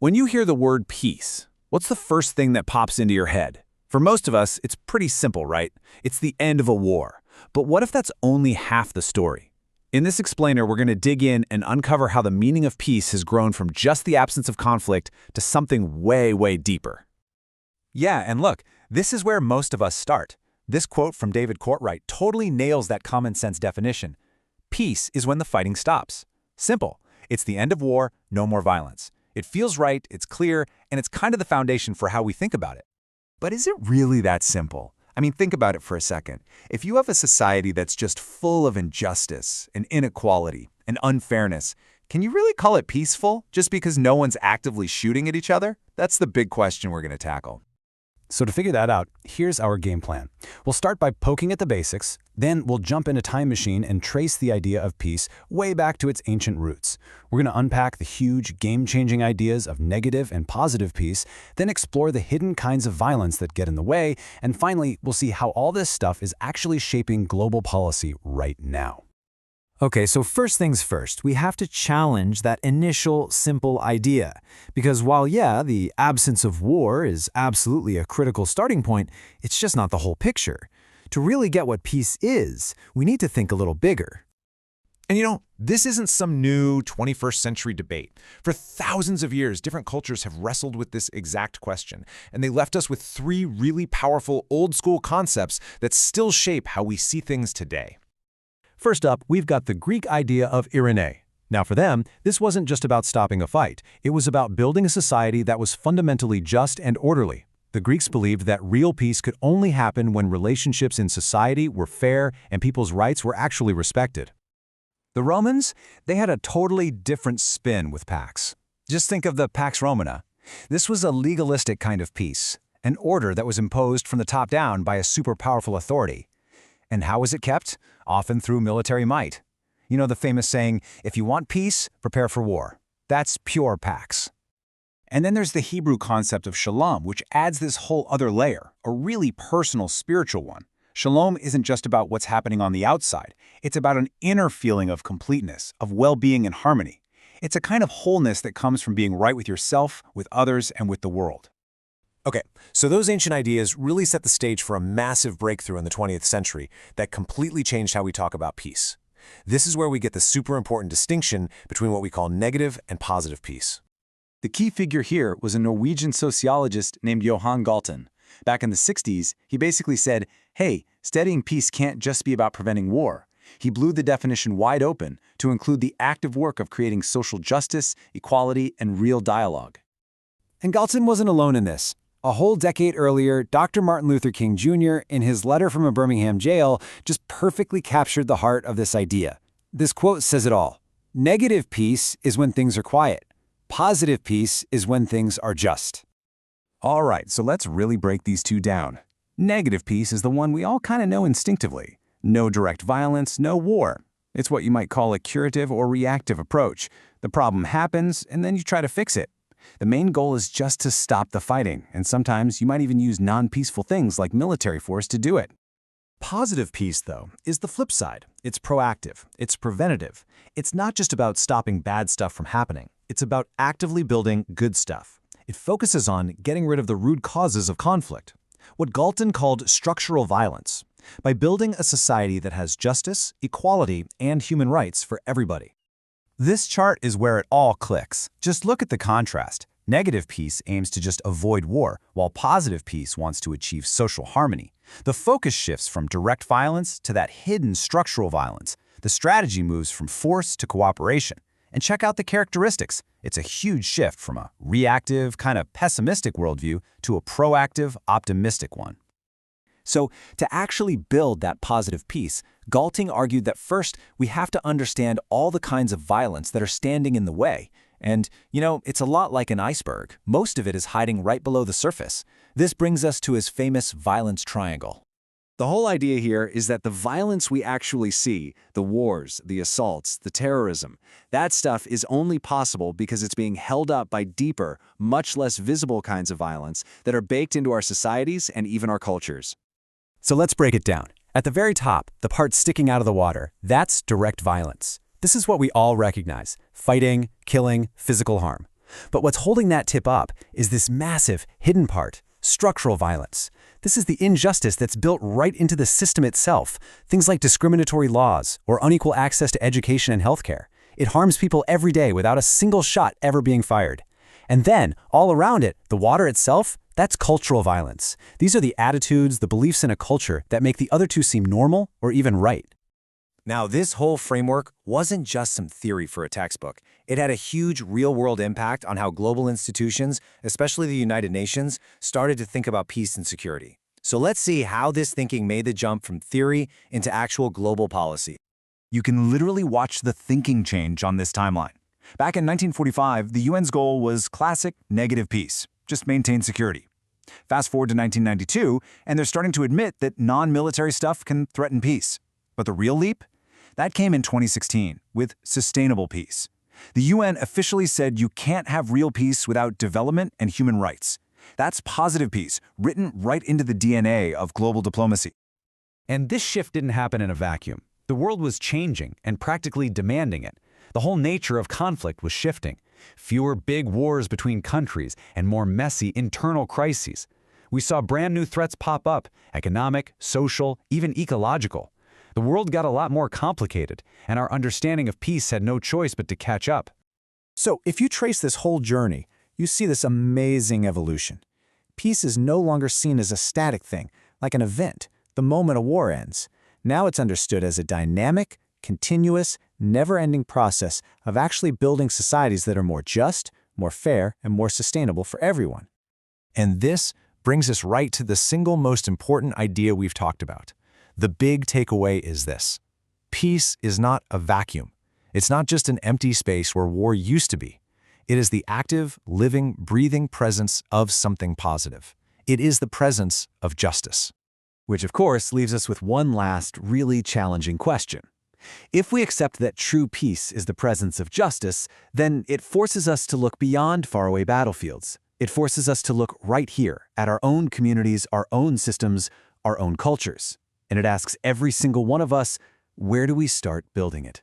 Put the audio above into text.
When you hear the word peace, what's the first thing that pops into your head? For most of us, it's pretty simple, right? It's the end of a war. But what if that's only half the story? In this explainer, we're going to dig in and uncover how the meaning of peace has grown from just the absence of conflict to something way, way deeper. Yeah, and look, this is where most of us start. This quote from David Courtwright totally nails that common sense definition. Peace is when the fighting stops. Simple. It's the end of war, no more violence. It feels right, it's clear, and it's kind of the foundation for how we think about it. But is it really that simple? I mean, think about it for a second. If you have a society that's just full of injustice and inequality and unfairness, can you really call it peaceful just because no one's actively shooting at each other? That's the big question we're going to tackle. So to figure that out, here's our game plan. We'll start by poking at the basics, then we'll jump in a time machine and trace the idea of peace way back to its ancient roots. We're going to unpack the huge, game-changing ideas of negative and positive peace, then explore the hidden kinds of violence that get in the way, and finally, we'll see how all this stuff is actually shaping global policy right now. Okay, so first things first, we have to challenge that initial simple idea. Because while, yeah, the absence of war is absolutely a critical starting point, it's just not the whole picture. To really get what peace is, we need to think a little bigger. And this isn't some new 21st century debate. For thousands of years, different cultures have wrestled with this exact question, and they left us with three really powerful old-school concepts that still shape how we see things today. First up, we've got the Greek idea of eirene. Now for them, this wasn't just about stopping a fight. It was about building a society that was fundamentally just and orderly. The Greeks believed that real peace could only happen when relationships in society were fair and people's rights were actually respected. The Romans, they had a totally different spin with Pax. Just think of the Pax Romana. This was a legalistic kind of peace, an order that was imposed from the top down by a super powerful authority. And how was it kept? Often through military might. You know the famous saying, if you want peace, prepare for war. That's pure Pax. And then there's the Hebrew concept of shalom, which adds this whole other layer, a really personal spiritual one. Shalom isn't just about what's happening on the outside. It's about an inner feeling of completeness, of well-being and harmony. It's a kind of wholeness that comes from being right with yourself, with others, and with the world. Okay, so those ancient ideas really set the stage for a massive breakthrough in the 20th century that completely changed how we talk about peace. This is where we get the super important distinction between what we call negative and positive peace. The key figure here was a Norwegian sociologist named Johan Galton. Back in the 60s, he basically said, hey, studying peace can't just be about preventing war. He blew the definition wide open to include the active work of creating social justice, equality, and real dialogue. And Galton wasn't alone in this. A whole decade earlier, Dr. Martin Luther King Jr., in his letter from a Birmingham jail, just perfectly captured the heart of this idea. This quote says it all. Negative peace is when things are quiet. Positive peace is when things are just. All right, so let's really break these two down. Negative peace is the one we all kind of know instinctively. No direct violence, no war. It's what you might call a curative or reactive approach. The problem happens, and then you try to fix it. The main goal is just to stop the fighting, and sometimes you might even use non-peaceful things like military force to do it. Positive peace, though, is the flip side. It's proactive. It's preventative. It's not just about stopping bad stuff from happening. It's about actively building good stuff. It focuses on getting rid of the root causes of conflict, what Galton called structural violence, by building a society that has justice, equality, and human rights for everybody. This chart is where it all clicks. Just look at the contrast. Negative peace aims to just avoid war, while positive peace wants to achieve social harmony. The focus shifts from direct violence to that hidden structural violence. The strategy moves from force to cooperation. And check out the characteristics. It's a huge shift from a reactive, kind of pessimistic worldview to a proactive, optimistic one. So, to actually build that positive peace, Galting argued that first, we have to understand all the kinds of violence that are standing in the way. And, it's a lot like an iceberg. Most of it is hiding right below the surface. This brings us to his famous violence triangle. The whole idea here is that the violence we actually see, the wars, the assaults, the terrorism, that stuff is only possible because it's being held up by deeper, much less visible kinds of violence that are baked into our societies and even our cultures. So let's break it down. At the very top, the part sticking out of the water, that's direct violence. This is what we all recognize: fighting, killing, physical harm. But what's holding that tip up is this massive, hidden part, structural violence. This is the injustice that's built right into the system itself, things like discriminatory laws or unequal access to education and healthcare. It harms people every day without a single shot ever being fired. And then, all around it, the water itself, that's cultural violence. These are the attitudes, the beliefs in a culture that make the other two seem normal or even right. Now, this whole framework wasn't just some theory for a textbook. It had a huge real-world impact on how global institutions, especially the United Nations, started to think about peace and security. So let's see how this thinking made the jump from theory into actual global policy. You can literally watch the thinking change on this timeline. Back in 1945, the UN's goal was classic negative peace, just maintain security. Fast forward to 1992, and they're starting to admit that non-military stuff can threaten peace. But the real leap? That came in 2016, with sustainable peace. The UN officially said you can't have real peace without development and human rights. That's positive peace, written right into the DNA of global diplomacy. And this shift didn't happen in a vacuum. The world was changing and practically demanding it. The whole nature of conflict was shifting. Fewer big wars between countries and more messy internal crises. We saw brand new threats pop up, economic, social, even ecological. The world got a lot more complicated, and our understanding of peace had no choice but to catch up. So, if you trace this whole journey, you see this amazing evolution. Peace is no longer seen as a static thing, like an event, the moment a war ends. Now it's understood as a dynamic, continuous, never-ending process of actually building societies that are more just, more fair, and more sustainable for everyone. And this brings us right to the single most important idea we've talked about. The big takeaway is this: peace is not a vacuum. It's not just an empty space where war used to be. It is the active, living, breathing presence of something positive. It is the presence of justice. Which, of course, leaves us with one last, really challenging question. If we accept that true peace is the presence of justice, then it forces us to look beyond faraway battlefields. It forces us to look right here at our own communities, our own systems, our own cultures. And it asks every single one of us, where do we start building it?